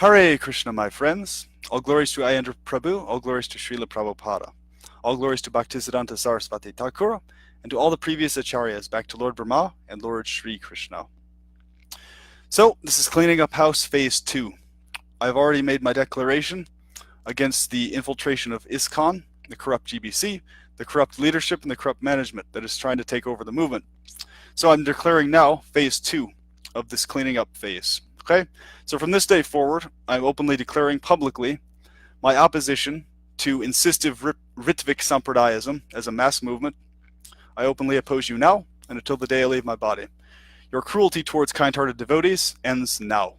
Hare Krishna, my friends. All glories to Ayendra Prabhu, all glories to Srila Prabhupada. All glories to Bhaktisiddhanta Saraswati Thakur, and to all the previous acharyas, back to Lord Brahma and Lord Sri Krishna. So, this is Cleaning Up House Phase 2. I've already made my declaration against the infiltration of ISKCON, the corrupt GBC, the corrupt leadership, and the corrupt management that is trying to take over the movement. So I'm declaring now Phase 2 of this cleaning up phase. Okay? So from this day forward, I'm openly declaring publicly my opposition to insistive Ritvik Sampradayism as a mass movement. I openly oppose you now and until the day I leave my body. Your cruelty towards kind-hearted devotees ends now.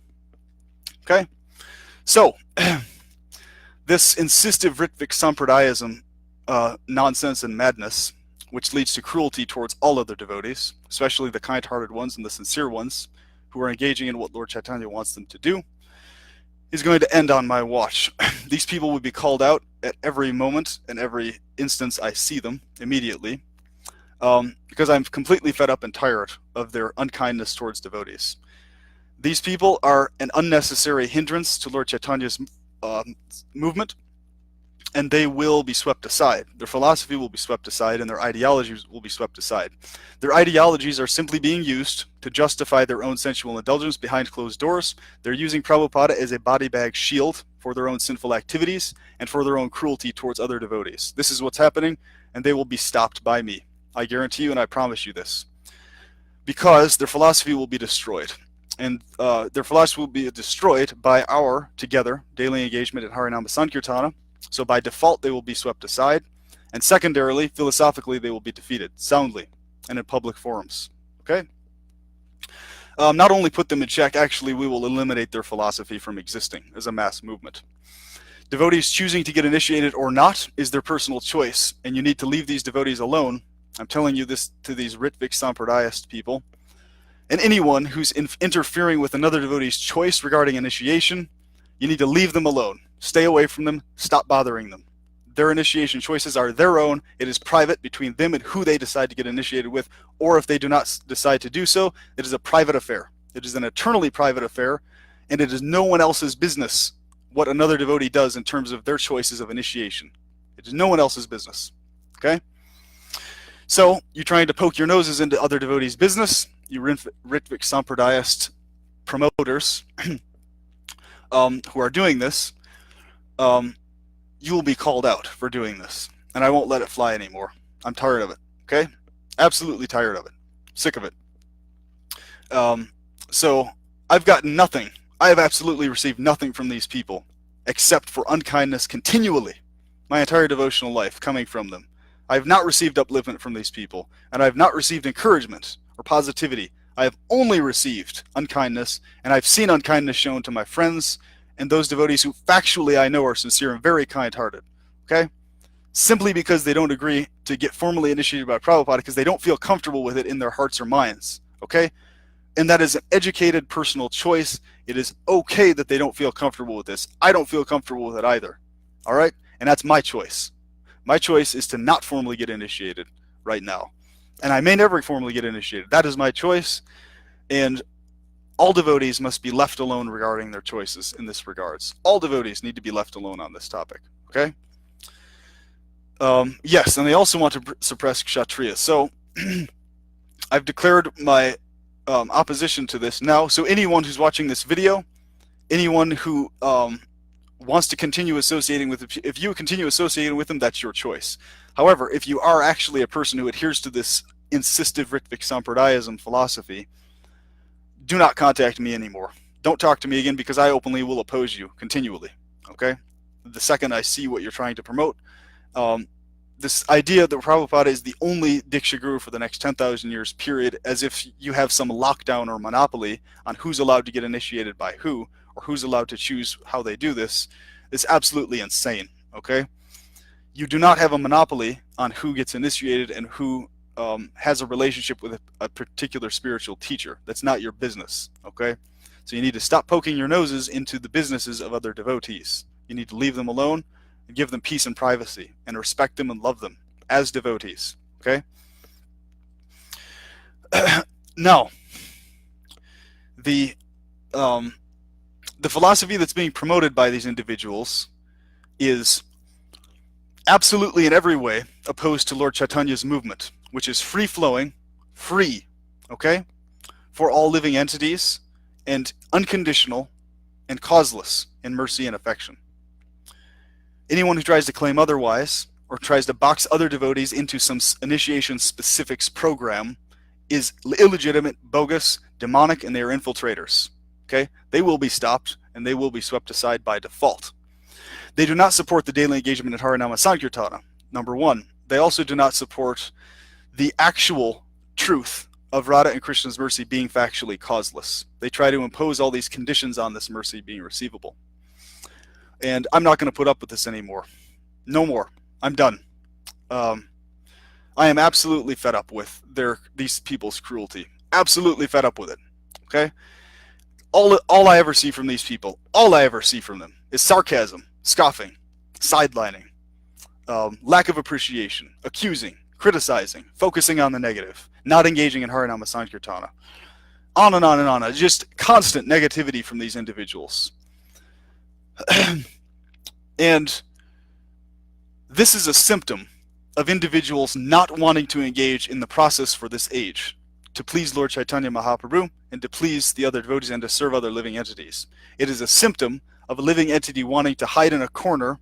Okay? So, this insistive Ritvik Sampradayism nonsense and madness, which leads to cruelty towards all other devotees, especially the kind-hearted ones and the sincere ones who are engaging in what Lord Chaitanya wants them to do, is going to end on my watch. These people will be called out at every moment and every instance I see them immediately, because I'm completely fed up and tired of their unkindness towards devotees. These people are an unnecessary hindrance to Lord Chaitanya's movement, and they will be swept aside. Their philosophy will be swept aside, and their ideologies will be swept aside. Their ideologies are simply being used to justify their own sensual indulgence behind closed doors. They're using Prabhupada as a body bag shield for their own sinful activities and for their own cruelty towards other devotees. This is what's happening, and they will be stopped by me. I guarantee you, and I promise you this. Because their philosophy will be destroyed. And their philosophy will be destroyed by our, together, daily engagement in Harinama Sankirtana. So by default, they will be swept aside. And secondarily, philosophically, they will be defeated, soundly, and in public forums. Okay? Not only put them in check, actually, we will eliminate their philosophy from existing as a mass movement. Devotees choosing to get initiated or not is their personal choice, and you need to leave these devotees alone. I'm telling you this to these Ritvik Sampradayist people. And anyone who's interfering with another devotee's choice regarding initiation, you need to leave them alone. Stay away from them. Stop bothering them. Their initiation choices are their own. It is private between them and who they decide to get initiated with, or if they do not decide to do so, it is a private affair. It is an eternally private affair, and it is no one else's business what another devotee does in terms of their choices of initiation. It is no one else's business. Okay? So, you're trying to poke your noses into other devotees' business. You Ritvik Sampradayist promoters who are doing this, you will be called out for doing this. And I won't let it fly anymore. I'm tired of it. Okay? Absolutely tired of it. Sick of it. So, I've gotten nothing. I have absolutely received nothing from these people except for unkindness continually. My entire devotional life coming from them. I have not received upliftment from these people, and I have not received encouragement or positivity. I have only received unkindness, and I've seen unkindness shown to my friends and those devotees who factually I know are sincere and very kind-hearted. Okay? Simply because they don't agree to get formally initiated by Prabhupada because they don't feel comfortable with it in their hearts or minds. Okay? And that is an educated personal choice. It is okay that they don't feel comfortable with this. I don't feel comfortable with it either. All right? And that's my choice. My choice is to not formally get initiated right now. And I may never formally get initiated. That is my choice. And all devotees must be left alone regarding their choices in this regards. All devotees need to be left alone on this topic. Okay? Yes, and they also want to suppress Kshatriyas. So, I've declared my opposition to this now. So anyone who's watching this video, anyone who wants to continue associating with, if you continue associating with them, that's your choice. However, if you are actually a person who adheres to this insistive Ritvik Sampradayism philosophy, do not contact me anymore. Don't talk to me again because I openly will oppose you continually. Okay? The second I see what you're trying to promote, this idea that Prabhupada is the only Diksha Guru for the next 10,000 years, period, as if you have some lockdown or monopoly on who's allowed to get initiated by who, or who's allowed to choose how they do this, is absolutely insane, okay? You do not have a monopoly on who gets initiated and who has a relationship with a particular spiritual teacher. That's not your business, okay? So you need to stop poking your noses into the businesses of other devotees. You need to leave them alone and give them peace and privacy and respect them and love them as devotees, okay? Now, the the philosophy that's being promoted by these individuals is absolutely in every way opposed to Lord Chaitanya's movement, which is free-flowing, free, okay, for all living entities, and unconditional and causeless in mercy and affection. Anyone who tries to claim otherwise, or tries to box other devotees into some initiation specifics program, is illegitimate, bogus, demonic, and they are infiltrators. Okay? They will be stopped, and they will be swept aside by default. They do not support the daily engagement in Harinama Sankirtana, number one. They also do not support the actual truth of Radha and Krishna's mercy being factually causeless. They try to impose all these conditions on this mercy being receivable. And I'm not going to put up with this anymore. No more. I'm done. I am absolutely fed up with these people's cruelty. Absolutely fed up with it. Okay? All I ever see from these people, all I ever see from them is sarcasm, scoffing, sidelining, lack of appreciation, accusing, criticizing, focusing on the negative, not engaging in Harinama Sankirtana. On and on and on. Just constant negativity from these individuals. And this is a symptom of individuals not wanting to engage in the process for this age, to please Lord Chaitanya Mahaprabhu and to please the other devotees and to serve other living entities. It is a symptom of a living entity wanting to hide in a corner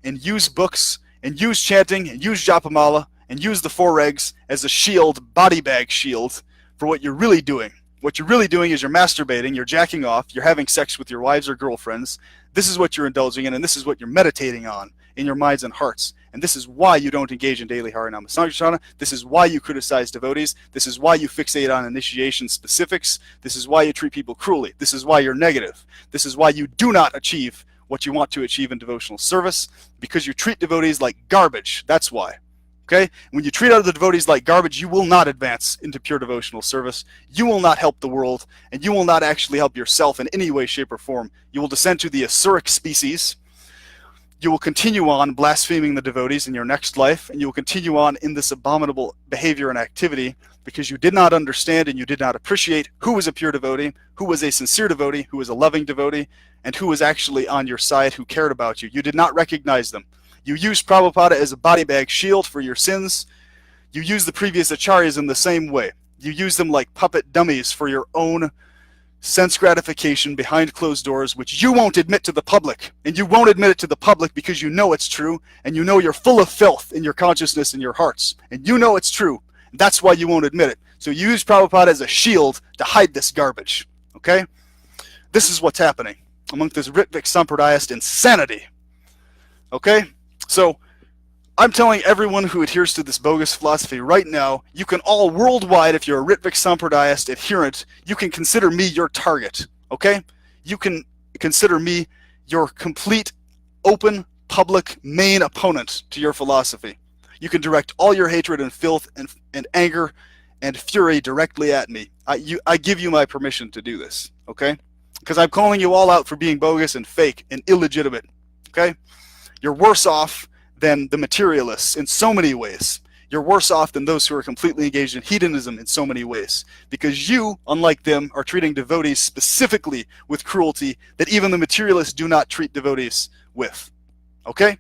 and use books and use chanting and use japamala and use the four eggs as a shield, body bag shield, for what you're really doing. What you're really doing is you're masturbating, you're jacking off, you're having sex with your wives or girlfriends. This is what you're indulging in, and this is what you're meditating on in your minds and hearts. And this is why you don't engage in daily Harinama Sankirtana. This is why you criticize devotees. This is why you fixate on initiation specifics. This is why you treat people cruelly. This is why you're negative. This is why you do not achieve what you want to achieve in devotional service, because you treat devotees like garbage. That's why. Okay? When you treat other devotees like garbage, you will not advance into pure devotional service. You will not help the world, and you will not actually help yourself in any way, shape, or form. You will descend to the Asuric species. You will continue on blaspheming the devotees in your next life, and you will continue on in this abominable behavior and activity because you did not understand and you did not appreciate who was a pure devotee, who was a sincere devotee, who was a loving devotee, and who was actually on your side, who cared about you. You did not recognize them. You used Prabhupada as a body bag shield for your sins. You used the previous acharyas in the same way. You used them like puppet dummies for your own sense gratification behind closed doors, which you won't admit to the public. And you won't admit it to the public because you know it's true, and you know you're full of filth in your consciousness and your hearts. And you know it's true. And that's why you won't admit it. So you use Prabhupada as a shield to hide this garbage. Okay? This is what's happening among this Ritvik Sampradayist insanity. Okay? So, I'm telling everyone who adheres to this bogus philosophy right now, you can all worldwide, if you're a Ritvik Sampradayist adherent, you can consider me your target, okay? You can consider me your complete, open, public, main opponent to your philosophy. You can direct all your hatred and filth and anger and fury directly at me. I give you my permission to do this, okay? Because I'm calling you all out for being bogus and fake and illegitimate, okay? You're worse off than the materialists in so many ways. You're worse off than those who are completely engaged in hedonism in so many ways. Because you, unlike them, are treating devotees specifically with cruelty that even the materialists do not treat devotees with. Okay?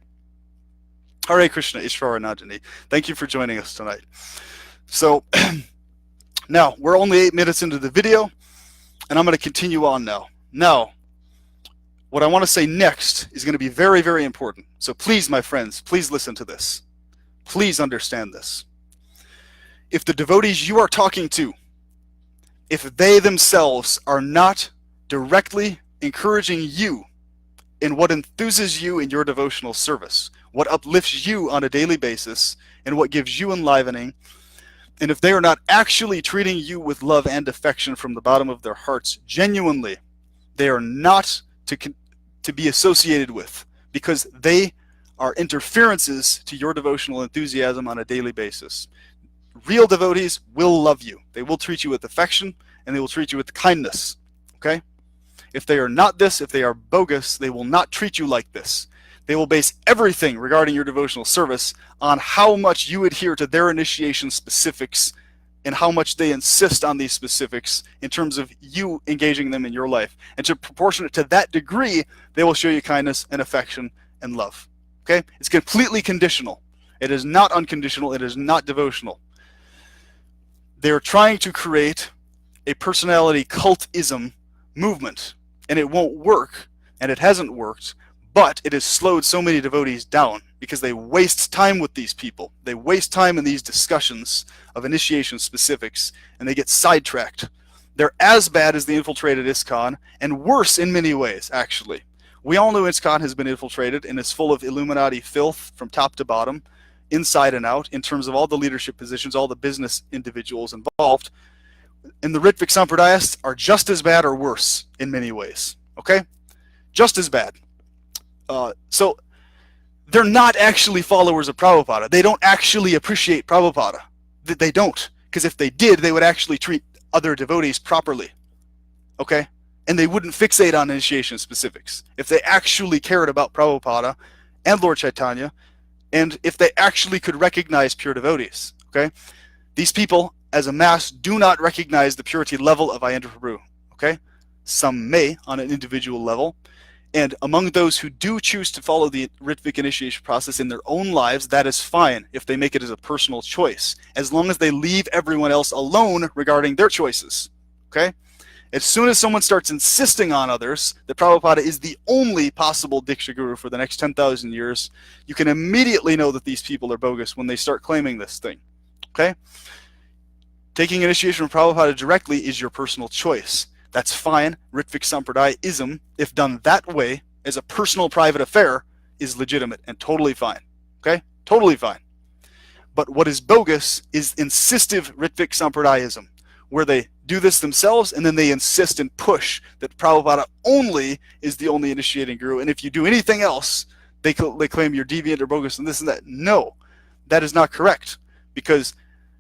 Hare Krishna, Ishvara Najani. Thank you for joining us tonight. So, now, we're only 8 minutes into the video, and I'm going to continue on now. Now, what I want to say next is going to be very, very important. So please, my friends, please listen to this. Please understand this. If the devotees you are talking to, if they themselves are not directly encouraging you in what enthuses you in your devotional service, what uplifts you on a daily basis, and what gives you enlivening, and if they are not actually treating you with love and affection from the bottom of their hearts, genuinely, they are not to be associated with, because they are interferences to your devotional enthusiasm on a daily basis. Real devotees will love you. They will treat you with affection, and they will treat you with kindness. Okay? If they are not this, if they are bogus, they will not treat you like this. They will base everything regarding your devotional service on how much you adhere to their initiation specifics and how much they insist on these specifics in terms of you engaging them in your life. And to proportionate to that degree, they will show you kindness and affection and love. Okay? It's completely conditional. It is not unconditional. It is not devotional. They're trying to create a personality cultism movement, and it won't work, and it hasn't worked, but it has slowed so many devotees down because they waste time with these people. They waste time in these discussions of initiation specifics, and they get sidetracked. They're as bad as the infiltrated ISKCON, and worse in many ways, actually. We all know ISKCON has been infiltrated and is full of Illuminati filth from top to bottom, inside and out, in terms of all the leadership positions, all the business individuals involved. And the Ritvik Sampradayists are just as bad or worse in many ways. Okay? Just as bad. So they're not actually followers of Prabhupada. They don't actually appreciate Prabhupada. They don't. Because if they did, they would actually treat other devotees properly. Okay? And they wouldn't fixate on initiation specifics. If they actually cared about Prabhupada and Lord Chaitanya, and if they actually could recognize pure devotees. Okay? These people, as a mass, do not recognize the purity level of Ayendra Prabhu. Okay? Some may on an individual level. And among those who do choose to follow the Ritvik initiation process in their own lives, that is fine if they make it as a personal choice, as long as they leave everyone else alone regarding their choices. Okay? As soon as someone starts insisting on others that Prabhupada is the only possible Diksha Guru for the next 10,000 years, you can immediately know that these people are bogus when they start claiming this thing. Okay? Taking initiation from Prabhupada directly is your personal choice. That's fine. Ritvik Sampradayism, if done that way, as a personal private affair, is legitimate and totally fine. Okay? Totally fine. But what is bogus is insistive Ritvik Sampradayism, where they do this themselves and then they insist and push that Prabhupada only is the only initiating guru, and if you do anything else, they claim you're deviant or bogus and this and that. No, that is not correct. Because,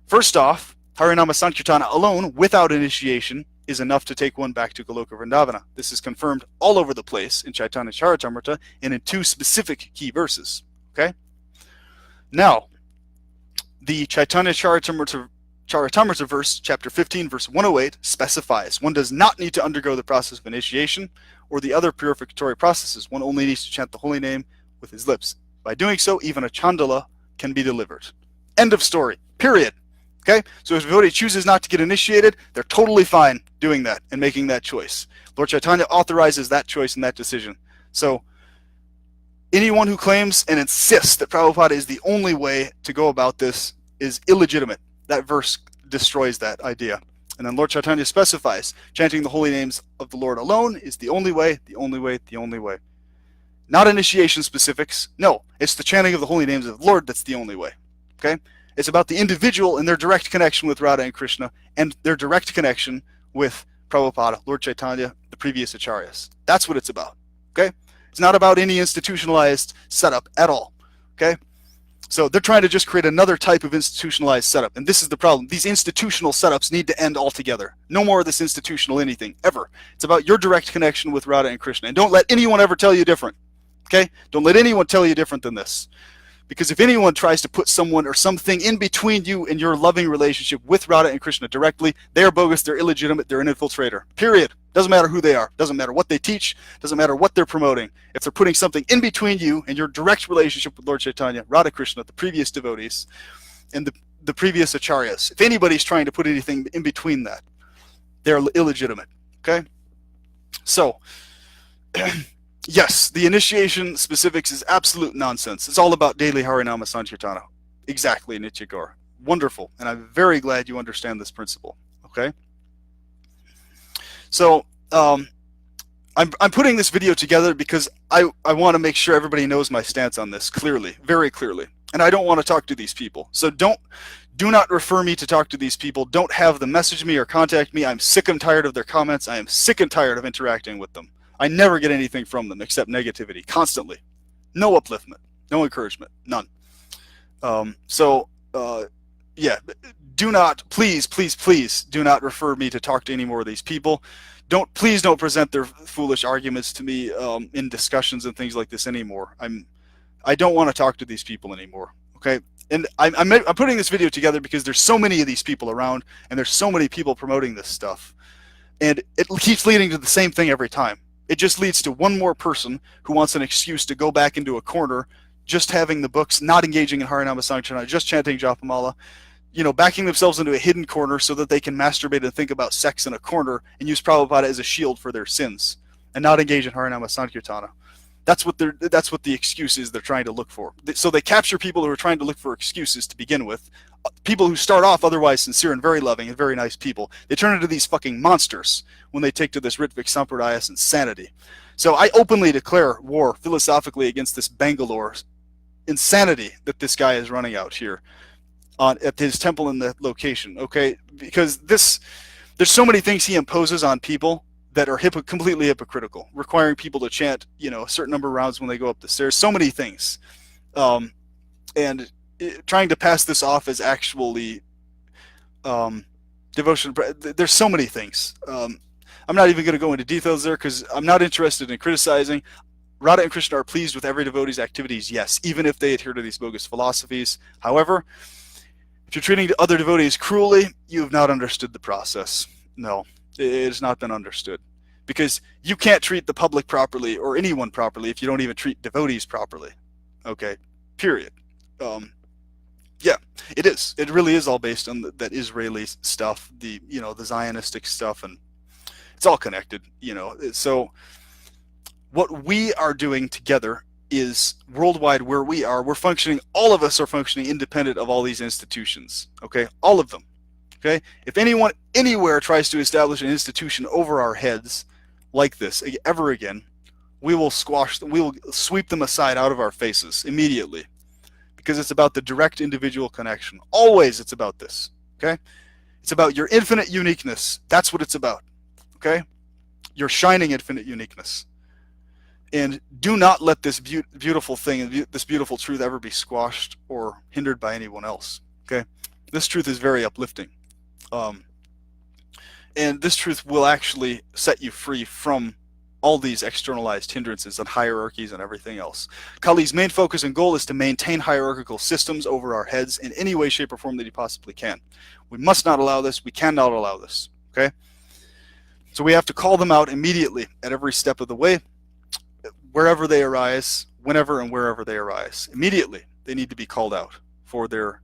first off, Harinama Sankirtana alone, without initiation, is enough to take one back to Goloka Vrindavana. This is confirmed all over the place in Chaitanya Charitamrita and in two specific key verses. Okay? Now, the Chaitanya Charitamrita verse, chapter 15, verse 108, specifies one does not need to undergo the process of initiation or the other purificatory processes. One only needs to chant the holy name with his lips. By doing so, even a chandala can be delivered. End of story. Period. Okay? So if a devotee chooses not to get initiated, they're totally fine doing that and making that choice. Lord Chaitanya authorizes that choice and that decision. So anyone who claims and insists that Prabhupada is the only way to go about this is illegitimate. That verse destroys that idea. And then Lord Chaitanya specifies, chanting the holy names of the Lord alone is the only way, the only way, the only way. Not initiation specifics. No, it's the chanting of the holy names of the Lord that's the only way. Okay? It's about the individual and their direct connection with Radha and Krishna and their direct connection with Prabhupada, Lord Chaitanya, the previous acharyas. That's what it's about. Okay? It's not about any institutionalized setup at all. Okay? So they're trying to just create another type of institutionalized setup. And this is the problem. These institutional setups need to end altogether. No more of this institutional anything, ever. It's about your direct connection with Radha and Krishna. And don't let anyone ever tell you different. Okay? Don't let anyone tell you different than this. Because if anyone tries to put someone or something in between you and your loving relationship with Radha and Krishna directly, they are bogus, they're illegitimate, they're an infiltrator. Period. Doesn't matter who they are. Doesn't matter what they teach. Doesn't matter what they're promoting. If they're putting something in between you and your direct relationship with Lord Chaitanya, Radha Krishna, the previous devotees, and the previous acharyas, if anybody's trying to put anything in between that, they're illegitimate. Okay? So, yes, the initiation specifics is absolute nonsense. It's all about daily Harinama Sankirtana. Exactly, Nityagor. Wonderful. And I'm very glad you understand this principle. Okay? So, I'm putting this video together because I want to make sure everybody knows my stance on this clearly, very clearly. And I don't want to talk to these people. So do not refer me to talk to these people. Don't have them message me or contact me. I'm sick and tired of their comments. I am sick and tired of interacting with them. I never get anything from them except negativity, constantly. No upliftment, no encouragement, none. Yeah, do not, please, please, please, do not refer me to talk to any more of these people. Please don't present their foolish arguments to me in discussions and things like this anymore. I don't want to talk to these people anymore. Okay, And I'm putting this video together because there's so many of these people around, and there's so many people promoting this stuff. And it keeps leading to the same thing every time. It just leads to one more person who wants an excuse to go back into a corner, just having the books, not engaging in Harinama Sankirtana, just chanting Japamala, backing themselves into a hidden corner so that they can masturbate and think about sex in a corner and use Prabhupada as a shield for their sins and not engage in Harinama Sankirtana. That's what the excuse is they're trying to look for. So they capture people who are trying to look for excuses to begin with. People who start off otherwise sincere and very loving and very nice people. They turn into these fucking monsters when they take to this Ritvik Sampradayist insanity. So I openly declare war philosophically against this Bangalore insanity that this guy is running out here at his temple in the location. Okay, because there's so many things he imposes on people that are completely hypocritical, requiring people to chant, a certain number of rounds when they go up the stairs. So many things, and trying to pass this off as actually devotion. There's so many things. I'm not even going to go into details there because I'm not interested in criticizing. Radha and Krishna are pleased with every devotee's activities, yes, even if they adhere to these bogus philosophies. However, if you're treating other devotees cruelly, you have not understood the process. No, it has not been understood. Because you can't treat the public properly or anyone properly if you don't even treat devotees properly. Okay, period. Yeah, it is. It really is all based on that Israeli stuff, the Zionistic stuff, and it's all connected. So what we are doing together is worldwide where we're functioning. All of us are functioning independent of all these institutions. Okay, all of them. Okay, if anyone anywhere tries to establish an institution over our heads like this ever again, we will sweep them aside out of our faces immediately, because it's about the direct individual connection. Always it's about this. Okay, it's about your infinite uniqueness. That's what it's about. Okay, your shining infinite uniqueness. And do not let this beautiful thing and this beautiful truth ever be squashed or hindered by anyone else. Okay, this truth is very uplifting. And this truth will actually set you free from all these externalized hindrances and hierarchies and everything else. Kali's main focus and goal is to maintain hierarchical systems over our heads in any way, shape, or form that he possibly can. We must not allow this. We cannot allow this. Okay? So we have to call them out immediately at every step of the way, wherever they arise, whenever and wherever they arise. Immediately, they need to be called out for their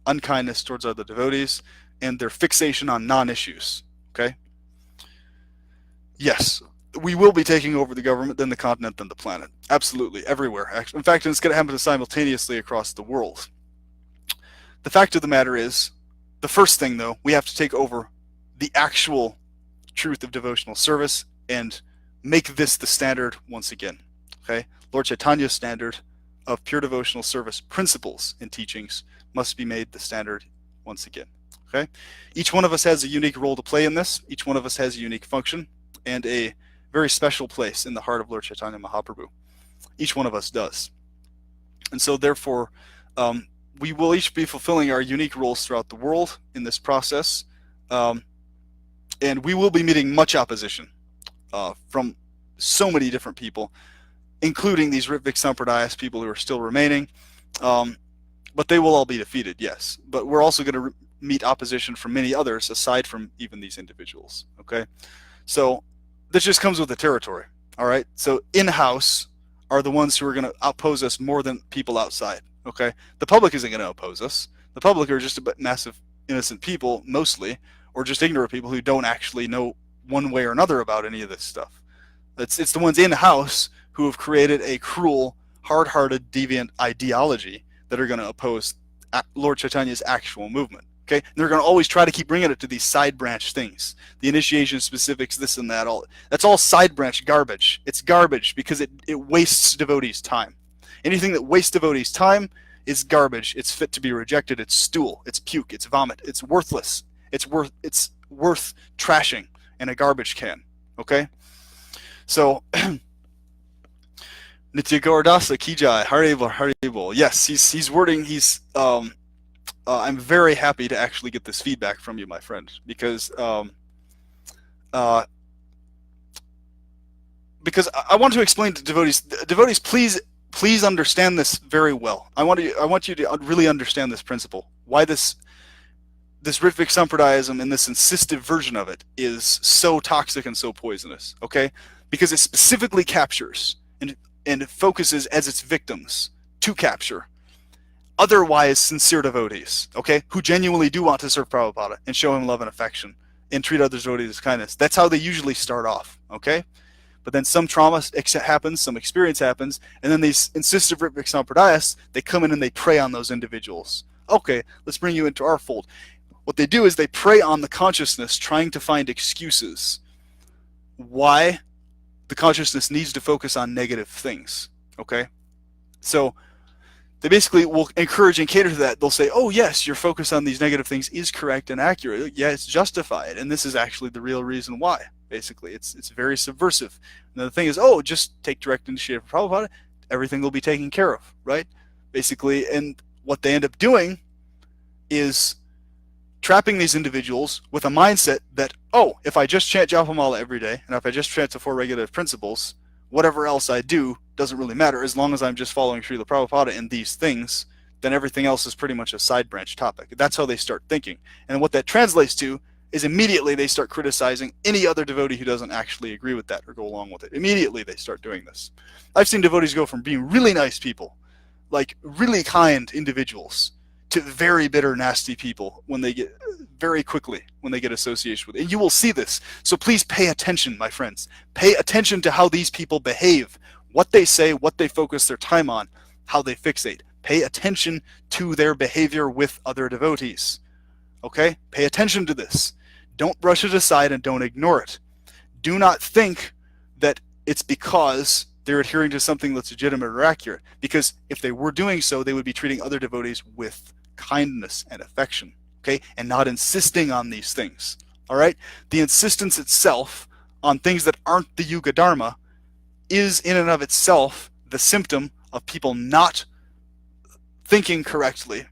unkindness towards other devotees and their fixation on non-issues. Okay? Yes, we will be taking over the government, then the continent, then the planet. Absolutely, everywhere. In fact, it's going to happen simultaneously across the world. The fact of the matter is, the first thing, though, we have to take over the actual truth of devotional service and make this the standard once again. Okay? Lord Chaitanya's standard of pure devotional service principles and teachings must be made the standard once again. Okay? Each one of us has a unique role to play in this. Each one of us has a unique function and a very special place in the heart of Lord Chaitanya Mahaprabhu. Each one of us does. And so therefore, we will each be fulfilling our unique roles throughout the world in this process. And we will be meeting much opposition from so many different people, including these Ritvik Sampradayist people who are still remaining. But they will all be defeated, yes. But we're also going to meet opposition from many others aside from even these individuals. Okay? So this just comes with the territory. All right? So in-house are the ones who are going to oppose us more than people outside. Okay? The public isn't going to oppose us. The public are just a massive innocent people, mostly, or just ignorant people who don't actually know one way or another about any of this stuff. It's the ones in-house who have created a cruel, hard-hearted, deviant ideology that are going to oppose Lord Chaitanya's actual movement. Okay? And they're going to always try to keep bringing it to these side branch things. The initiation specifics, this and that. That's all side branch garbage. It's garbage because it wastes devotees' time. Anything that wastes devotees' time is garbage. It's fit to be rejected. It's stool. It's puke. It's vomit. It's worthless. It's worth trashing in a garbage can. Okay? So, Nitya Gaurdasa Kijai, Haribol. Yes, he's wording, I'm very happy to actually get this feedback from you, my friend, because I want to explain to devotees, please please understand this very well. I want you to really understand this principle. Why this Ritvik Sampradayism and this insistive version of it is so toxic and so poisonous, okay? Because it specifically captures and focuses as its victims to capture otherwise sincere devotees, okay? Who genuinely do want to serve Prabhupada and show him love and affection and treat other devotees with kindness. That's how they usually start off, okay? But then some trauma happens, some experience happens, and then these insistive Ritvik Sampradayists, they come in and they prey on those individuals. Okay, let's bring you into our fold. What they do is they prey on the consciousness, trying to find excuses why the consciousness needs to focus on negative things, okay? So they basically will encourage and cater to that. They'll say, oh yes, your focus on these negative things is correct and accurate. Yeah, it's justified, and this is actually the real reason why. Basically, it's very subversive. And the thing is, oh, just take direct initiative from Prabhupada, everything will be taken care of, right? Basically, and what they end up doing is trapping these individuals with a mindset that, oh, if I just chant Japamala every day, and if I just chant the 4 regulative principles, whatever else I do doesn't really matter, as long as I'm just following Srila Prabhupada in these things, then everything else is pretty much a side branch topic. That's how they start thinking. And what that translates to is immediately they start criticizing any other devotee who doesn't actually agree with that or go along with it. Immediately they start doing this. I've seen devotees go from being really nice people, like really kind individuals, to very bitter, nasty people when they get very quickly when they get association with it. And you will see this. So please pay attention, my friends. Pay attention to how these people behave, what they say, what they focus their time on, how they fixate. Pay attention to their behavior with other devotees. Okay? Pay attention to this. Don't brush it aside and don't ignore it. Do not think that it's because they're adhering to something that's legitimate or accurate. Because if they were doing so, they would be treating other devotees with kindness and affection, okay, and not insisting on these things. All right, the insistence itself on things that aren't the Yuga Dharma is in and of itself the symptom of people not thinking correctly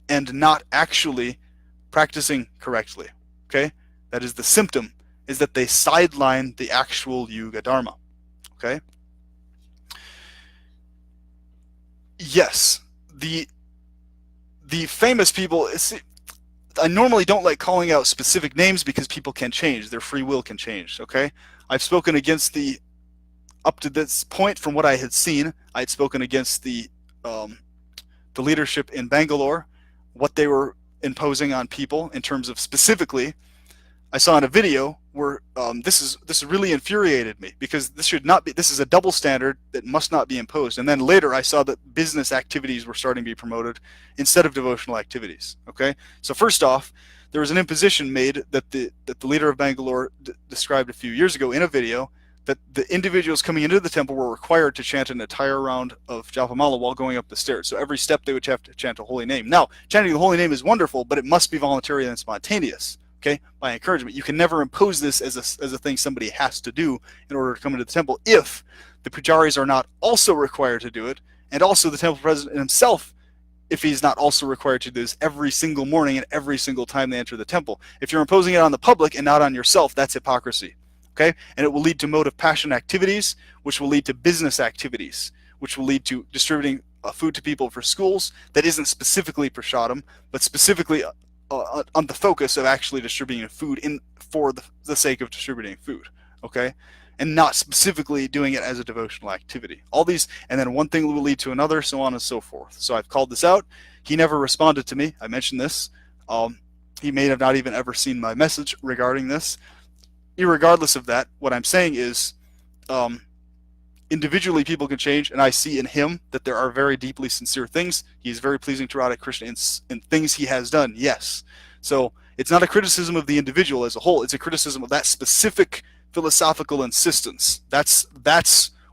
and not actually practicing correctly. Okay, that is the symptom, is that they sideline the actual Yuga Dharma. Okay, yes, the famous people, I normally don't like calling out specific names because people can change, their free will can change, okay? I've spoken against up to this point from what I had seen, I had spoken against the leadership in Bangalore, what they were imposing on people in terms of specifically, I saw in a video where this really infuriated me because this is a double standard that must not be imposed. And then later I saw that business activities were starting to be promoted instead of devotional activities. Okay, so first off, there was an imposition made that the leader of Bangalore described a few years ago in a video, that the individuals coming into the temple were required to chant an entire round of Japamala while going up the stairs. So every step they would have to chant a holy name. Now, chanting the holy name is wonderful, but it must be voluntary and spontaneous. Okay, by encouragement. You can never impose this as a thing somebody has to do in order to come into the temple if the pujaris are not also required to do it, and also the temple president himself, if he's not also required to do this every single morning and every single time they enter the temple. If you're imposing it on the public and not on yourself, that's hypocrisy. Okay, and it will lead to mode of passion activities, which will lead to business activities, which will lead to distributing food to people for schools that isn't specifically prasadam, but specifically on the focus of actually distributing food for the sake of distributing food, okay, and not specifically doing it as a devotional activity. All these, and then one thing will lead to another, so on and so forth. So I've called this out. He never responded to me. I mentioned this. He may have not even ever seen my message regarding this. Irregardless of that, what I'm saying is, individually people can change, and I see in him that there are very deeply sincere things. He is very pleasing to Radha and Krishna in things he has done, yes. So it's not a criticism of the individual as a whole, it's a criticism of that specific philosophical insistence. That's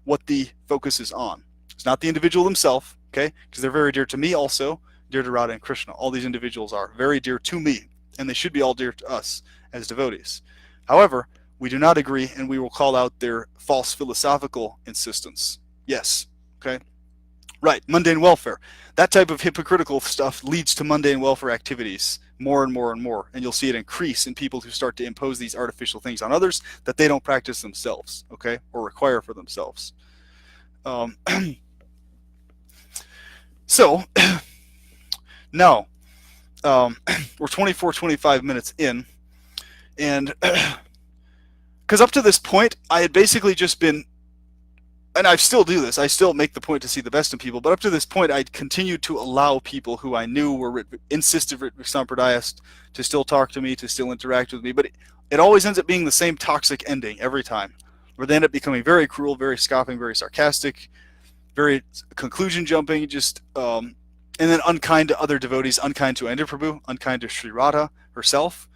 what the focus is on. It's not the individual himself, okay, because they're very dear to me also, dear to Radha and Krishna. All these individuals are very dear to me, and they should be all dear to us as devotees. However, we do not agree, and we will call out their false philosophical insistence. Yes, okay? Right, mundane welfare. That type of hypocritical stuff leads to mundane welfare activities more and more and more, and you'll see it increase in people who start to impose these artificial things on others that they don't practice themselves, okay, or require for themselves. So now we're 24, 25 minutes in, and because up to this point, I had basically just been, and I still do this, I still make the point to see the best in people, but up to this point, I'd continued to allow people who I knew were insistive Ritvik Sampradayists to still talk to me, to still interact with me, but it always ends up being the same toxic ending every time, where they end up becoming very cruel, very scoffing, very sarcastic, very conclusion jumping, just, and then unkind to other devotees, unkind to Ayendra Prabhu, unkind to Sri Radha herself.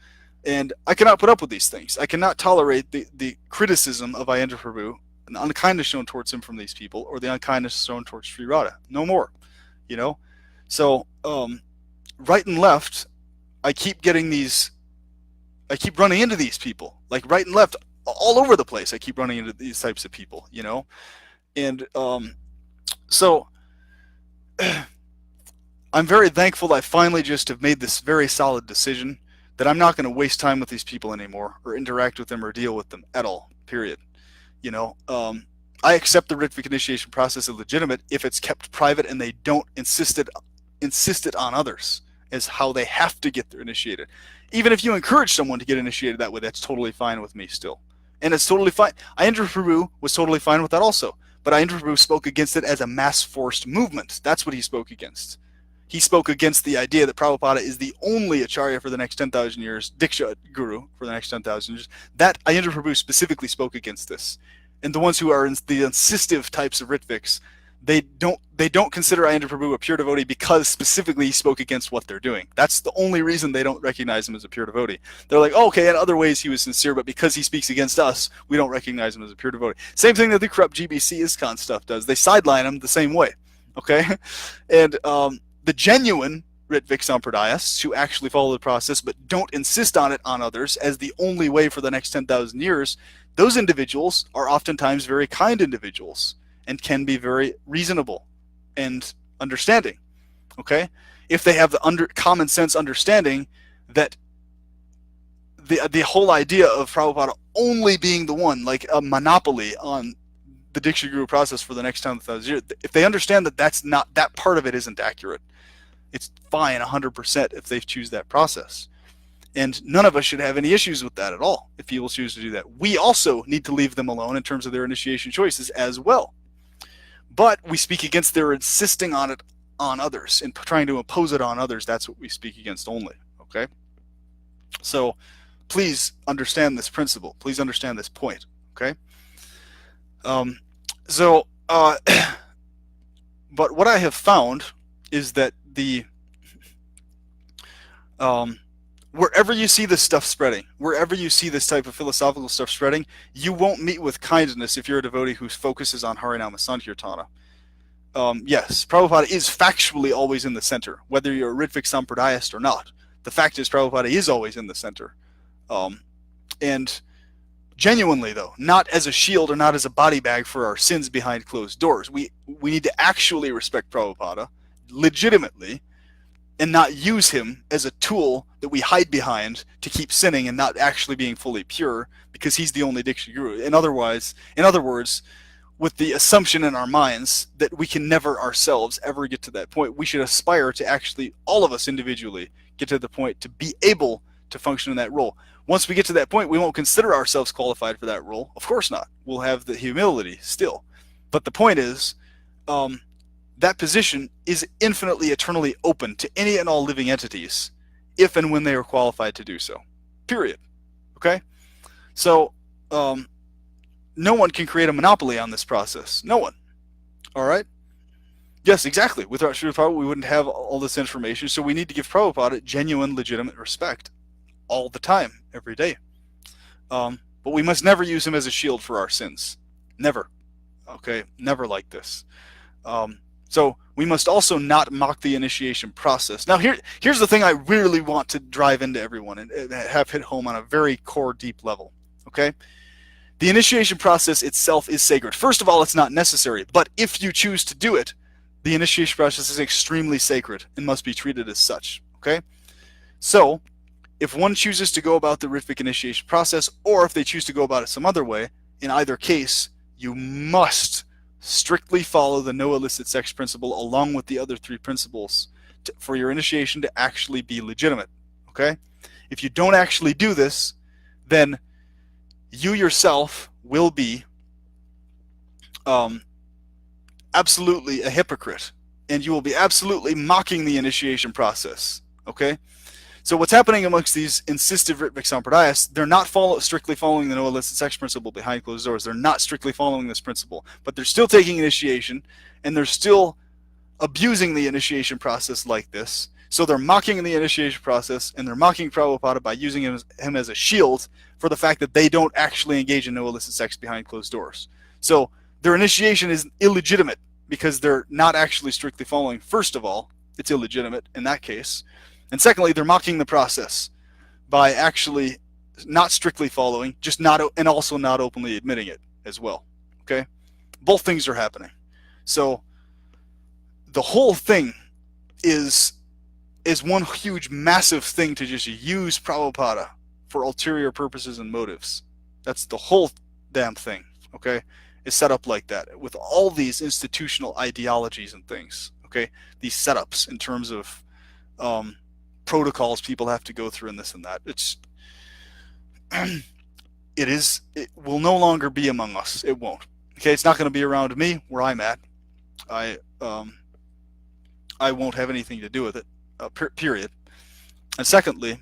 And I cannot put up with these things. I cannot tolerate the criticism of Ayendra Prabhu, and the unkindness shown towards him from these people, or the unkindness shown towards Sri Radha. No more, you know? So, right and left, I keep running into these people. Like, right and left, all over the place, I keep running into these types of people, you know? And, so, I'm very thankful I finally just have made this very solid decision that I'm not going to waste time with these people anymore, or interact with them, or deal with them at all, period. You know, I accept the Ritvik initiation process as legitimate if it's kept private and they don't insist it on others as how they have to get initiated. Even if you encourage someone to get initiated that way, that's totally fine with me still. And it's totally fine. Ayendra Prabhu was totally fine with that also. But Ayendra Prabhu spoke against it as a mass-forced movement. That's what he spoke against. He spoke against the idea that Prabhupada is the only Acharya for the next 10,000 years, Diksha Guru for the next 10,000 years. That Ayendra Prabhu specifically spoke against this. And the ones who are in the insistive types of Ritviks, they don't consider Ayendra Prabhu a pure devotee because specifically he spoke against what they're doing. That's the only reason they don't recognize him as a pure devotee. They're like, oh, okay, in other ways he was sincere, but because he speaks against us, we don't recognize him as a pure devotee. Same thing that the corrupt GBC ISKCON stuff does. They sideline him the same way, okay? And the genuine Ritvik Sampradayists who actually follow the process but don't insist on it on others as the only way for the next 10,000 years, those individuals are oftentimes very kind individuals and can be very reasonable and understanding, okay? If they have the common sense understanding that the whole idea of Prabhupada only being the one, like a monopoly on the Diksha Guru process for the next 10,000 years, if they understand that that's not, that part of it isn't accurate, it's fine 100% if they choose that process. And none of us should have any issues with that at all if people choose to do that. We also need to leave them alone in terms of their initiation choices as well. But we speak against their insisting on it on others and trying to impose it on others. That's what we speak against only, okay? So please understand this principle. Please understand this point, okay? But what I have found is that wherever you see this stuff spreading, wherever you see this type of philosophical stuff spreading, you won't meet with kindness if you're a devotee who focuses on Harinama Sankirtana. Yes, Prabhupada is factually always in the center, whether you're a Ritvik Sampradayist or not. The fact is Prabhupada is always in the center. And genuinely, though, not as a shield or not as a body bag for our sins behind closed doors. We need to actually respect Prabhupada legitimately and not use him as a tool that we hide behind to keep sinning and not actually being fully pure because he's the only Diksha Guru. In other words, with the assumption in our minds that we can never ourselves ever get to that point, we should aspire to actually, all of us individually, get to the point to be able to function in that role. Once we get to that point, we won't consider ourselves qualified for that role. Of course not. We'll have the humility still. But the point is, that position is infinitely, eternally open to any and all living entities, if and when they are qualified to do so. Period. Okay? So, no one can create a monopoly on this process. No one. All right? Yes, exactly. Without Srila Prabhupada, we wouldn't have all this information, so we need to give Prabhupada genuine, legitimate respect all the time, every day. But we must never use him as a shield for our sins. Never. Okay? Never like this. So we must also not mock the initiation process. Now here's the thing I really want to drive into everyone and have hit home on a very core, deep level. Okay? The initiation process itself is sacred. First of all, it's not necessary, but if you choose to do it, the initiation process is extremely sacred and must be treated as such. Okay? So, if one chooses to go about the Ritvik initiation process, or if they choose to go about it some other way, in either case, you must strictly follow the no illicit sex principle along with the other 3 principles for your initiation to actually be legitimate. Okay? If you don't actually do this, then you yourself will be absolutely a hypocrite, and you will be absolutely mocking the initiation process. Okay? So what's happening amongst these insistive Ritvik Sampradayists, they're not strictly following the no illicit sex principle behind closed doors. They're not strictly following this principle, but they're still taking initiation, and they're still abusing the initiation process like this. So they're mocking the initiation process, and they're mocking Prabhupada by using him as a shield for the fact that they don't actually engage in no illicit sex behind closed doors. So their initiation is illegitimate because they're not actually strictly following. First of all, it's illegitimate in that case. And secondly, they're mocking the process by actually not strictly following, and also not openly admitting it as well. Okay? Both things are happening. So the whole thing is one huge, massive thing to just use Prabhupada for ulterior purposes and motives. That's the whole damn thing. Okay? It's set up like that with all these institutional ideologies and things. Okay? These setups in terms of protocols people have to go through and this and that. It will no longer be among us. It won't. Okay, it's not going to be around me where I'm at. I won't have anything to do with it. Period. And secondly,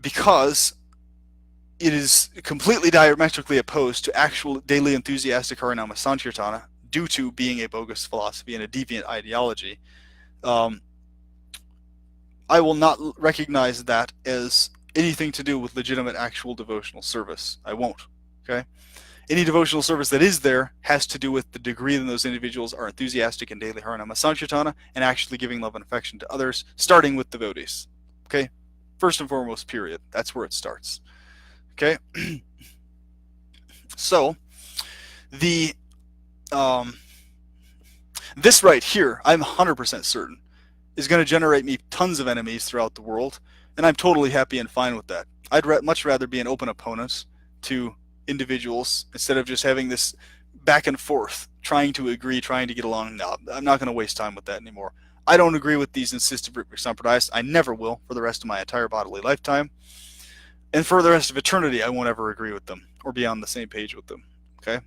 because it is completely diametrically opposed to actual daily enthusiastic Harinama Sankirtana due to being a bogus philosophy and a deviant ideology. I will not recognize that as anything to do with legitimate actual devotional service. I won't. Okay? Any devotional service that is there has to do with the degree that those individuals are enthusiastic in daily Harinama Sankirtana and actually giving love and affection to others, starting with devotees. Okay? First and foremost, period. That's where it starts. Okay? So, this right here, I'm 100% certain, is going to generate me tons of enemies throughout the world, and I'm totally happy and fine with that. I'd much rather be an open opponent to individuals instead of just having this back and forth, trying to agree, trying to get along. No, I'm not going to waste time with that anymore. I don't agree with these insistive Ritvik Sampradayists. I never will for the rest of my entire bodily lifetime. And for the rest of eternity, I won't ever agree with them or be on the same page with them. Okay?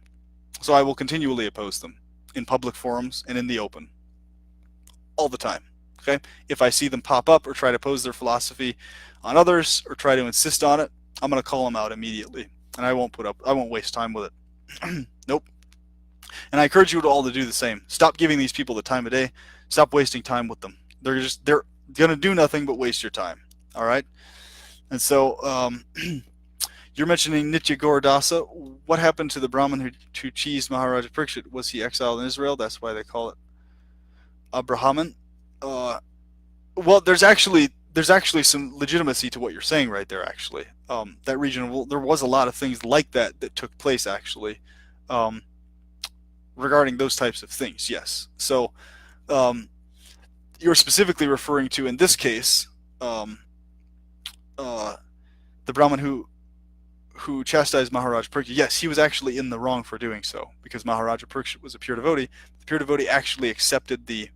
So I will continually oppose them in public forums and in the open. All the time. Okay? If I see them pop up or try to pose their philosophy on others or try to insist on it, I'm going to call them out immediately. And I won't waste time with it. Nope. And I encourage you all to do the same. Stop giving these people the time of day. Stop wasting time with them. They're going to do nothing but waste your time. All right? And so you're mentioning Nitya Gauradasa. What happened to the Brahmin who cheesed Maharaja Parikshit? Was he exiled in Israel? That's why they call it a Brahmin. Well, there's actually some legitimacy to what you're saying right there. Actually, that region, there was a lot of things like that took place actually, regarding those types of things. Yes. So, you're specifically referring to in this case, the Brahmin who chastised Maharaja Parikshit. Yes, he was actually in the wrong for doing so because Maharaja Parikshit was a pure devotee. The pure devotee actually accepted the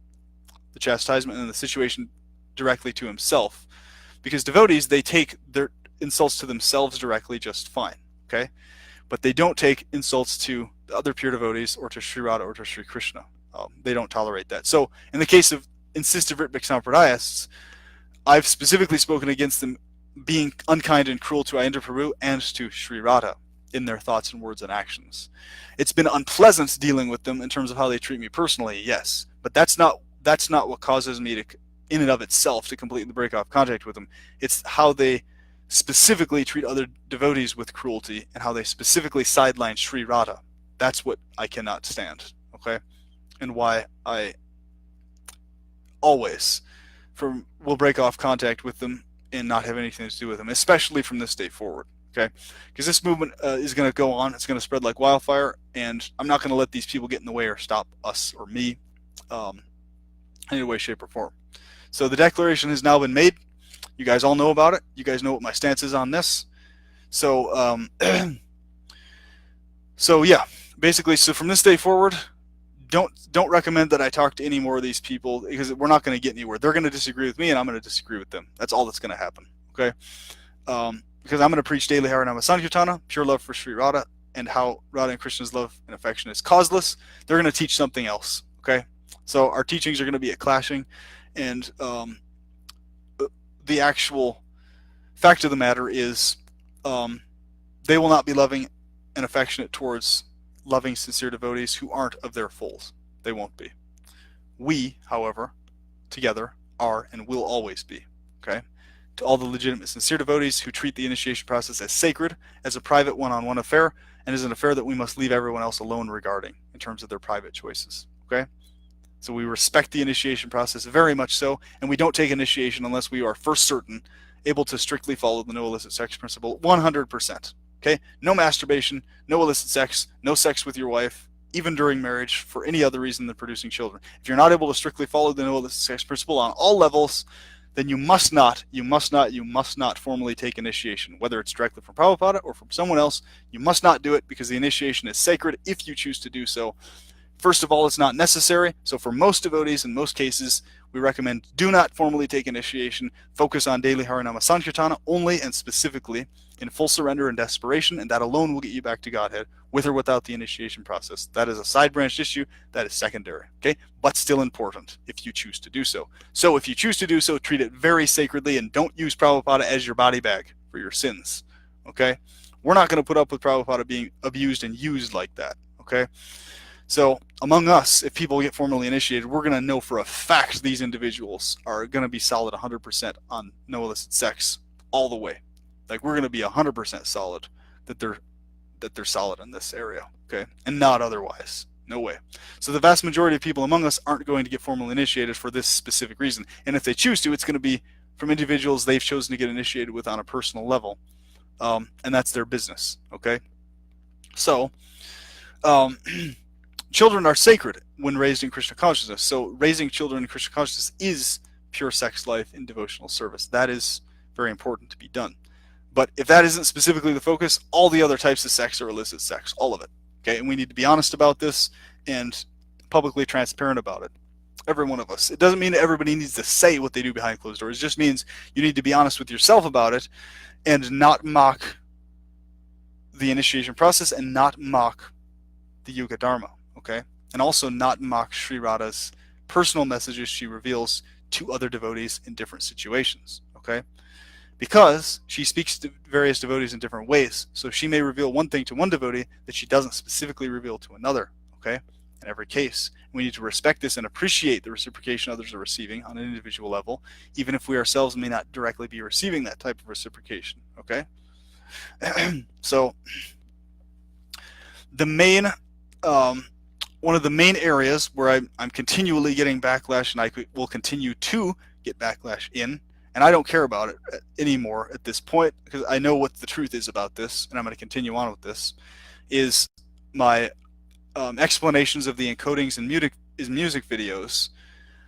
chastisement and the situation directly to himself, because devotees, they take their insults to themselves directly just fine, okay, but they don't take insults to the other pure devotees or to Sri Radha or to Sri Krishna. They don't tolerate that. So in the case of insistive Ritvik Sampradayists, I've specifically spoken against them being unkind and cruel to Ayendra Prabhu and to Sri Radha in their thoughts and words and actions. It's been unpleasant dealing with them in terms of how they treat me personally, yes, but that's not what causes me to, in and of itself, to completely break off contact with them. It's how they specifically treat other devotees with cruelty and how they specifically sideline Sri Radha. That's what I cannot stand, okay? And why I always will break off contact with them and not have anything to do with them, especially from this day forward, okay? Because this movement is going to go on. It's going to spread like wildfire, and I'm not going to let these people get in the way or stop us or me in any way, shape, or form. So the declaration has now been made. You guys all know about it. You guys know what my stance is on this. So, so yeah, basically, so from this day forward, don't recommend that I talk to any more of these people, because we're not going to get anywhere. They're going to disagree with me, and I'm going to disagree with them. That's all that's going to happen. Okay, because I'm going to preach daily Harinama Sankirtana, pure love for Sri Radha, and how Radha and Krishna's love and affection is causeless. They're going to teach something else. Okay, so our teachings are going to be clashing, and the actual fact of the matter is, they will not be loving and affectionate towards loving, sincere devotees who aren't of their foals. They won't be. We, however, together are and will always be. Okay? To all the legitimate, sincere devotees who treat the initiation process as sacred, as a private one-on-one affair, and as an affair that we must leave everyone else alone regarding in terms of their private choices. Okay? So we respect the initiation process very much so, and we don't take initiation unless we are first certain, able to strictly follow the no illicit sex principle 100%. Okay? No masturbation, no illicit sex, no sex with your wife, even during marriage, for any other reason than producing children. If you're not able to strictly follow the no illicit sex principle on all levels, then you must not formally take initiation, whether it's directly from Prabhupada or from someone else. You must not do it, because the initiation is sacred if you choose to do so. First of all, it's not necessary. So for most devotees, in most cases, we recommend do not formally take initiation. Focus on daily Harinama Sankirtana only and specifically in full surrender and desperation, and that alone will get you back to Godhead, with or without the initiation process. That is a side branched issue. That is secondary, okay? But still important if you choose to do so. So if you choose to do so, treat it very sacredly, and don't use Prabhupada as your body bag for your sins, okay? We're not going to put up with Prabhupada being abused and used like that, okay? So among us, if people get formally initiated, we're going to know for a fact these individuals are going to be solid 100% on no illicit sex all the way. Like, we're going to be 100% solid that they're solid in this area, okay? And not otherwise. No way. So the vast majority of people among us aren't going to get formally initiated for this specific reason. And if they choose to, it's going to be from individuals they've chosen to get initiated with on a personal level. And that's their business, okay? So, children are sacred when raised in Krishna consciousness. So raising children in Krishna consciousness is pure sex life in devotional service. That is very important to be done. But if that isn't specifically the focus, all the other types of sex are illicit sex, all of it. Okay, and we need to be honest about this and publicly transparent about it. Every one of us. It doesn't mean that everybody needs to say what they do behind closed doors. It just means you need to be honest with yourself about it and not mock the initiation process and not mock the Yuga Dharma. Okay, and also not mock Sri Radha's personal messages she reveals to other devotees in different situations. Okay, because she speaks to various devotees in different ways, so she may reveal one thing to one devotee that she doesn't specifically reveal to another. Okay, in every case, we need to respect this and appreciate the reciprocation others are receiving on an individual level, even if we ourselves may not directly be receiving that type of reciprocation. Okay, so the main one of the main areas where I'm continually getting backlash, and I will continue to get backlash in, and I don't care about it anymore at this point, because I know what the truth is about this, and I'm going to continue on with this, is my explanations of the encodings in music videos.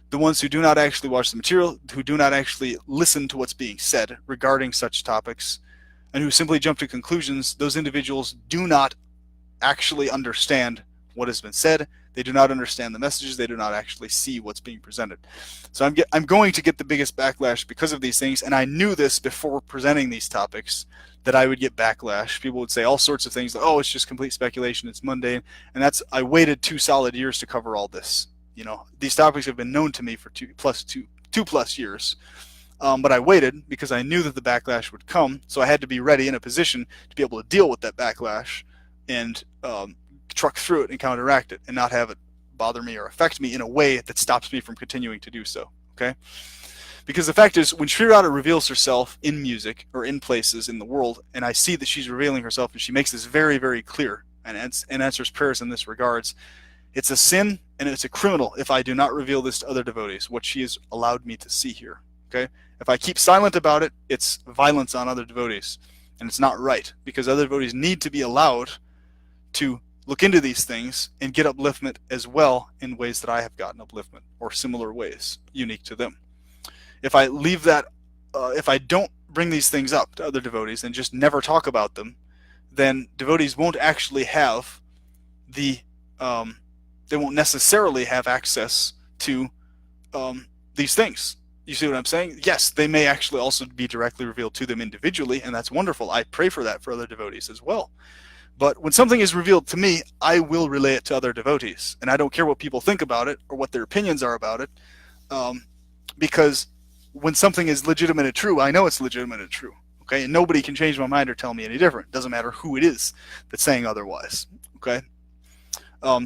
The ones who do not actually watch the material, who do not actually listen to what's being said regarding such topics, and who simply jump to conclusions, those individuals do not actually understand what has been said. They do not understand the messages. They do not actually see what's being presented. So I'm going to get the biggest backlash because of these things, and I knew this before presenting these topics, that I would get backlash. People would say all sorts of things like, oh, it's just complete speculation, it's mundane, and I waited 2 solid years to cover all this. You know, these topics have been known to me for two plus years, but I waited because I knew that the backlash would come, so I had to be ready in a position to be able to deal with that backlash and truck through it and counteract it and not have it bother me or affect me in a way that stops me from continuing to do so. Okay? Because the fact is, when Sri Radha reveals herself in music or in places in the world, and I see that she's revealing herself and she makes this very, very clear and answers prayers in this regards, it's a sin and it's a criminal if I do not reveal this to other devotees, what she has allowed me to see here. Okay? If I keep silent about it, it's violence on other devotees, and it's not right, because other devotees need to be allowed to look into these things and get upliftment as well in ways that I have gotten upliftment, or similar ways unique to them. If I leave that, if I don't bring these things up to other devotees and just never talk about them, then devotees won't actually have the they won't necessarily have access to these things. You see what I'm saying? Yes, they may actually also be directly revealed to them individually, and that's wonderful. I pray for that for other devotees as well. But when something is revealed to me, I will relay it to other devotees, and I don't care what people think about it or what their opinions are about it, because when something is legitimate and true, I know it's legitimate and true. Okay, and nobody can change my mind or tell me any different. It doesn't matter who it is that's saying otherwise. Okay,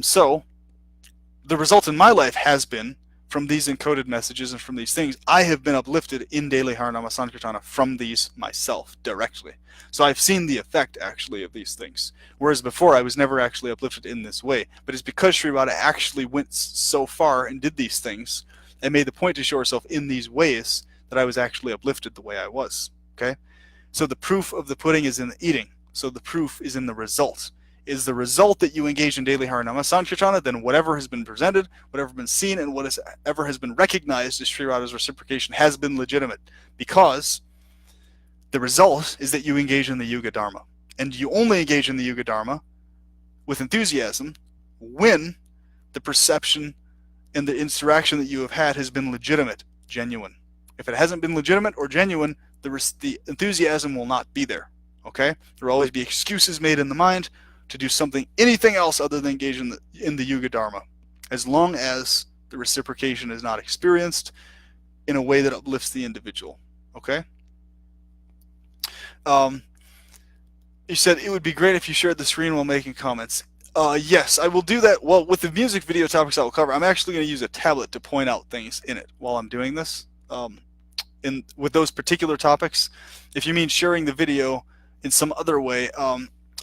so the result in my life has been, from these encoded messages and from these things, I have been uplifted in daily Harinama Sankirtana from these myself directly. So I've seen the effect actually of these things. Whereas before I was never actually uplifted in this way. But it's because Sri Radha actually went so far and did these things and made the point to show herself in these ways that I was actually uplifted the way I was. Okay? So the proof of the pudding is in the eating. So the proof is in the result. Is the result that you engage in daily Harinama Sankirtana, then whatever has been presented, whatever has been seen, and whatever has been recognized as Sri Radha's reciprocation has been legitimate, because the result is that you engage in the Yuga Dharma. And you only engage in the Yuga Dharma with enthusiasm when the perception and the interaction that you have had has been legitimate, genuine. If it hasn't been legitimate or genuine, the enthusiasm will not be there. Okay? There will always be excuses made in the mind to do anything else other than engage in the Yuga Dharma, as long as the reciprocation is not experienced in a way that uplifts the individual. Okay? You said it would be great if you shared the screen while making comments. Yes, I will do that. Well, with the music video topics I will cover, I'm actually going to use a tablet to point out things in it while I'm doing this. With those particular topics, if you mean sharing the video in some other way,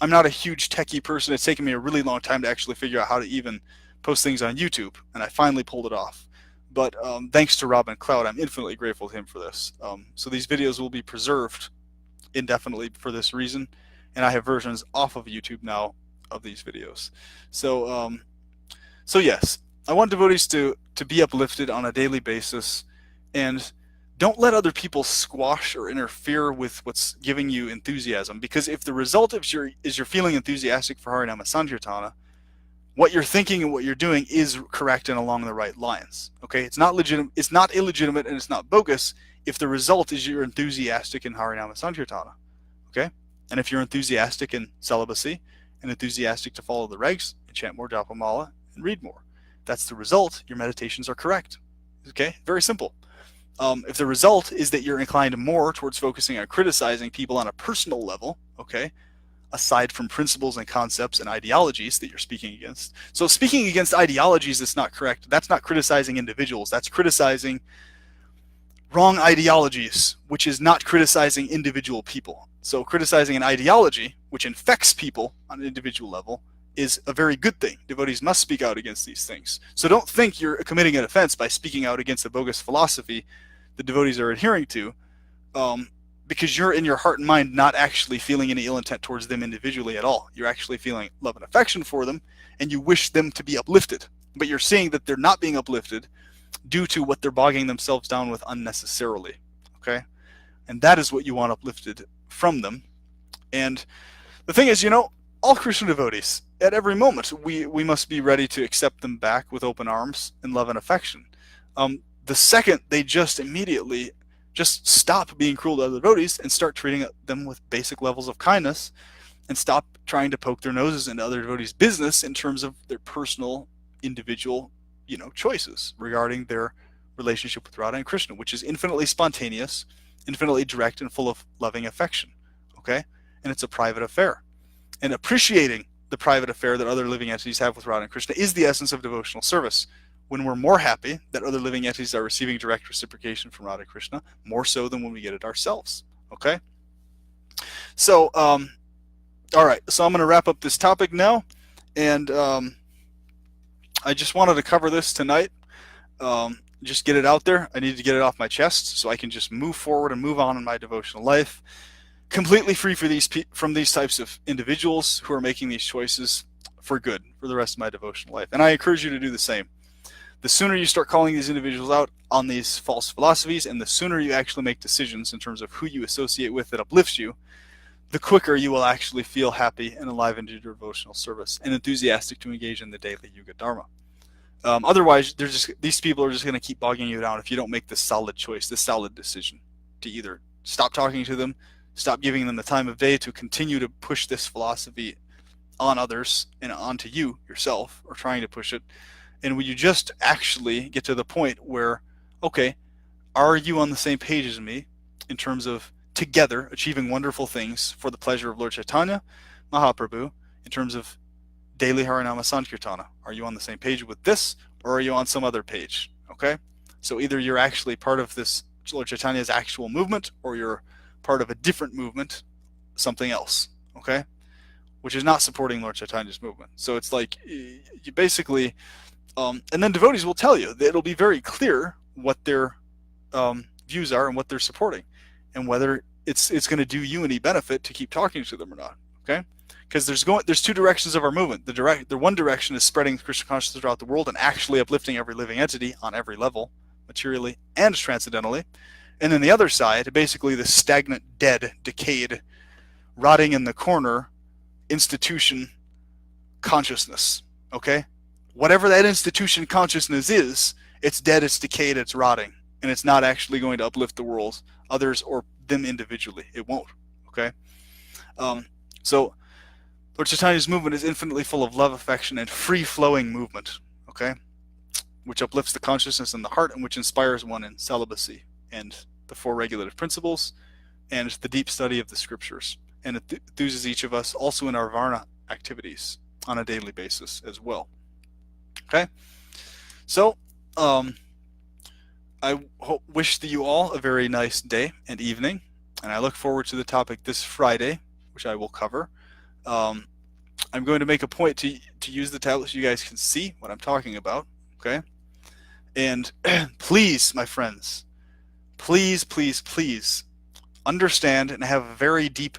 I'm not a huge techie person. It's taken me a really long time to actually figure out how to even post things on YouTube, and I finally pulled it off. But thanks to Rob and Cloud, I'm infinitely grateful to him for this. So these videos will be preserved indefinitely for this reason, and I have versions off of YouTube now of these videos. So yes, I want devotees to be uplifted on a daily basis, and don't let other people squash or interfere with what's giving you enthusiasm, because if the result is you're feeling enthusiastic for Harinama Sankirtana, what you're thinking and what you're doing is correct and along the right lines. Okay, it's not illegitimate, and it's not bogus if the result is you're enthusiastic in Harinama Sankirtana. Okay, and if you're enthusiastic in celibacy and enthusiastic to follow the regs and chant more Japamala and read more, that's the result. Your meditations are correct. Okay, very simple. If the result is that you're inclined more towards focusing on criticizing people on a personal level, okay, aside from principles and concepts and ideologies that you're speaking against. So speaking against ideologies that's not correct, that's not criticizing individuals, that's criticizing wrong ideologies, which is not criticizing individual people. So criticizing an ideology, which infects people on an individual level, is a very good thing. Devotees must speak out against these things. So don't think you're committing an offense by speaking out against a bogus philosophy the devotees are adhering to, because you're in your heart and mind not actually feeling any ill intent towards them individually at all. You're actually feeling love and affection for them, and you wish them to be uplifted. But you're seeing that they're not being uplifted due to what they're bogging themselves down with unnecessarily. Okay? And that is what you want uplifted from them. And the thing is, all Krishna devotees, at every moment, we must be ready to accept them back with open arms and love and affection. The second they just immediately just stop being cruel to other devotees and start treating them with basic levels of kindness, and stop trying to poke their noses into other devotees' business in terms of their personal, individual, choices regarding their relationship with Radha and Krishna, which is infinitely spontaneous, infinitely direct, and full of loving affection. Okay? And it's a private affair. And appreciating the private affair that other living entities have with Radha and Krishna is the essence of devotional service. When we're more happy that other living entities are receiving direct reciprocation from Radha and Krishna, more so than when we get it ourselves. Okay? So, all right. So I'm going to wrap up this topic now. And I just wanted to cover this tonight. Just get it out there. I need to get it off my chest so I can just move forward and move on in my devotional life, completely free from these types of individuals who are making these choices for good for the rest of my devotional life. And I encourage you to do the same. The sooner you start calling these individuals out on these false philosophies, and the sooner you actually make decisions in terms of who you associate with that uplifts you, the quicker you will actually feel happy and alive in your devotional service and enthusiastic to engage in the daily Yuga Dharma. Otherwise, these people are just going to keep bogging you down if you don't make this solid choice, this solid decision to either stop talking to them, stop giving them the time of day to continue to push this philosophy on others and onto you yourself, or trying to push it. And when you just actually get to the point where, okay, are you on the same page as me in terms of together achieving wonderful things for the pleasure of Lord Chaitanya Mahaprabhu in terms of daily Harinama Sankirtana? Are you on the same page with this, or are you on some other page? Okay, so either you're actually part of this Lord Chaitanya's actual movement, or you're part of a different movement, something else, okay, which is not supporting Lord Chaitanya's movement. So it's like you basically, and then devotees will tell you that it'll be very clear what their views are and what they're supporting, and whether it's going to do you any benefit to keep talking to them or not. Okay, because there's two directions of our movement. The one direction is spreading Krishna consciousness throughout the world and actually uplifting every living entity on every level, materially and transcendentally. And then the other side, basically the stagnant, dead, decayed, rotting in the corner institution consciousness. Okay, whatever that institution consciousness is, it's dead, it's decayed, it's rotting, and it's not actually going to uplift the world, others or them individually. It won't. Okay, so Lord Chaitanya's movement is infinitely full of love, affection, and free-flowing movement, okay, which uplifts the consciousness in the heart and which inspires one in celibacy and the four regulative principles and the deep study of the scriptures, and it enthuses each of us also in our Varna activities on a daily basis as well. Okay, so I wish you all a very nice day and evening, and I look forward to the topic this Friday, which I will cover. I'm going to make a point to use the tablet so you guys can see what I'm talking about, okay? And please, my friends, please, please, please understand and have a very deep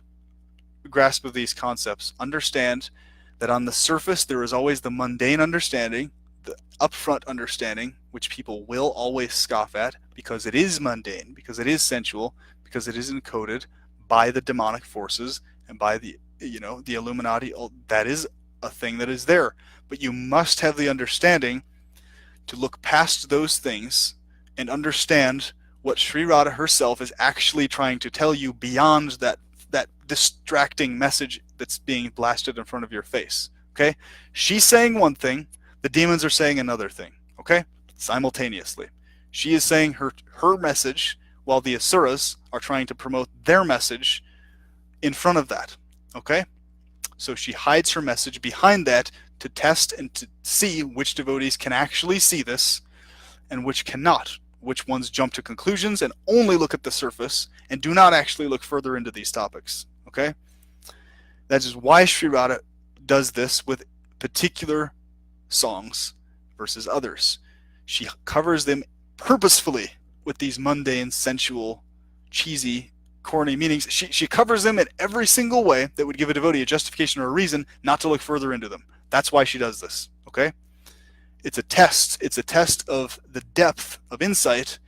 grasp of these concepts. Understand that on the surface there is always the mundane understanding, the upfront understanding, which people will always scoff at because it is mundane, because it is sensual, because it is encoded by the demonic forces and by the Illuminati. That is a thing that is there. But you must have the understanding to look past those things and understand what Sri Radha herself is actually trying to tell you beyond that distracting message that's being blasted in front of your face. Okay? She's saying one thing, the demons are saying another thing. Okay? Simultaneously. She is saying her message while the asuras are trying to promote their message in front of that. Okay? So she hides her message behind that to test and to see which devotees can actually see this and which cannot. Which ones jump to conclusions and only look at the surface and do not actually look further into these topics. Okay? That is why Sri Radha does this with particular songs versus others. She covers them purposefully with these mundane, sensual, cheesy, corny meanings. She covers them in every single way that would give a devotee a justification or a reason not to look further into them. That's why she does this. Okay? It's a test. It's a test of the depth of insight.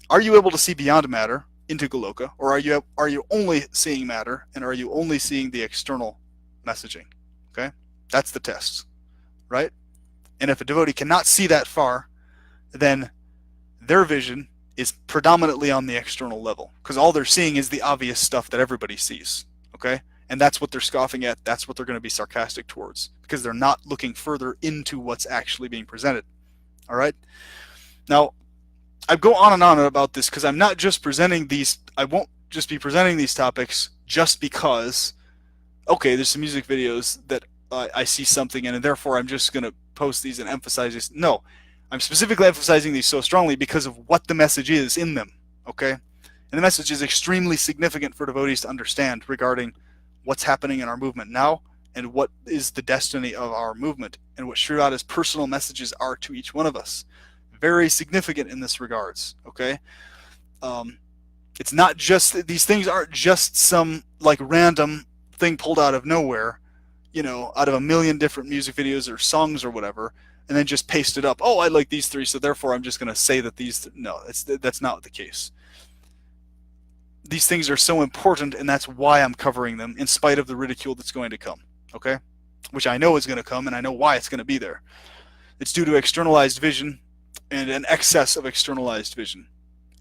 Are you able to see beyond matter into Goloka, or are you only seeing matter, and are you only seeing the external messaging? Okay? That's the test. Right? And if a devotee cannot see that far, then their vision is predominantly on the external level, because all they're seeing is the obvious stuff that everybody sees. Okay? And that's what they're scoffing at. That's what they're going to be sarcastic towards, because they're not looking further into what's actually being presented. All right? Now, I go on and on about this because I'm not just presenting these, I won't just be presenting these topics just because, okay, there's some music videos that I see something in, and therefore I'm just going to post these and emphasize this. No, I'm specifically emphasizing these so strongly because of what the message is in them. Okay? And the message is extremely significant for devotees to understand regarding what's happening in our movement now, and what is the destiny of our movement, and what Sri Radha's personal messages are to each one of us. Very significant in this regards. Okay, it's not just, these things aren't just some like random thing pulled out of nowhere, out of a million different music videos or songs or whatever, and then just pasted up. Oh, I like these three, so therefore I'm just going to say that these. No, that's not the case. these things are so important, and that's why I'm covering them, in spite of the ridicule that's going to come, okay? Which I know is going to come, and I know why it's going to be there. It's due to externalized vision and an excess of externalized vision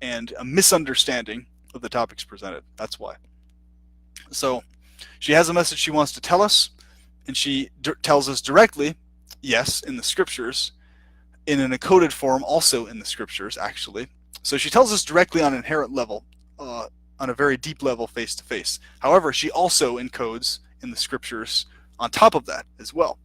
and a misunderstanding of the topics presented. That's why. So she has a message she wants to tell us, and she tells us directly, yes, in the scriptures, in an encoded form, also in the scriptures, actually. So she tells us directly on an inherent level, on a very deep level, face to face. However, she also encodes in the scriptures on top of that as well.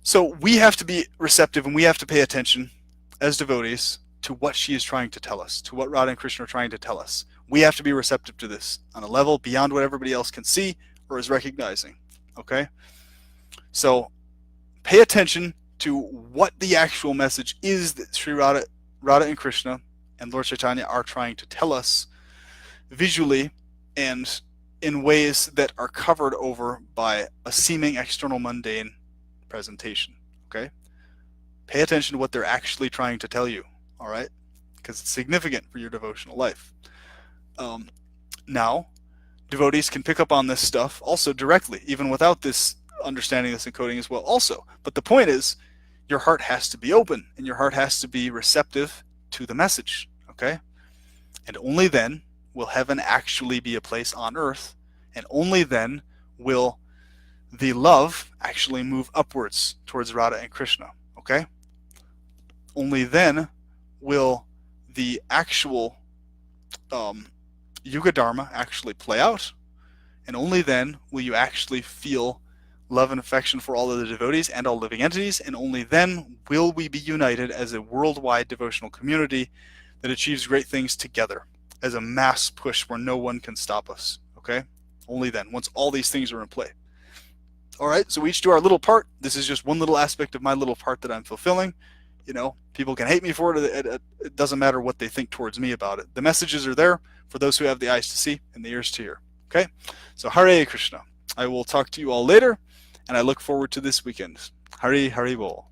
So we have to be receptive, and we have to pay attention as devotees to what she is trying to tell us, to what Radha and Krishna are trying to tell us. We have to be receptive to this on a level beyond what everybody else can see or is recognizing. Okay? So pay attention to what the actual message is that Sri Radha and Krishna and Lord Chaitanya are trying to tell us visually and in ways that are covered over by a seeming external mundane presentation. Okay? Pay attention to what they're actually trying to tell you, all right? Because it's significant for your devotional life. Now, devotees can pick up on this stuff also directly, even without this understanding, this encoding as well also. But the point is, your heart has to be open, and your heart has to be receptive to the message, okay? And only then will heaven actually be a place on earth, and only then will the love actually move upwards towards Radha and Krishna, okay? Only then will the actual Yuga Dharma actually play out, and only then will you actually feel love and affection for all of the devotees and all living entities, and only then will we be united as a worldwide devotional community that achieves great things together as a mass push where no one can stop us, okay? Only then, once all these things are in play. All right, so we each do our little part. This is just one little aspect of my little part that I'm fulfilling. You know, people can hate me for it. It doesn't matter what they think towards me about it. The messages are there for those who have the eyes to see and the ears to hear. Okay? So Hare Krishna. I will talk to you all later, and I look forward to this weekend. Hari Hari Bol.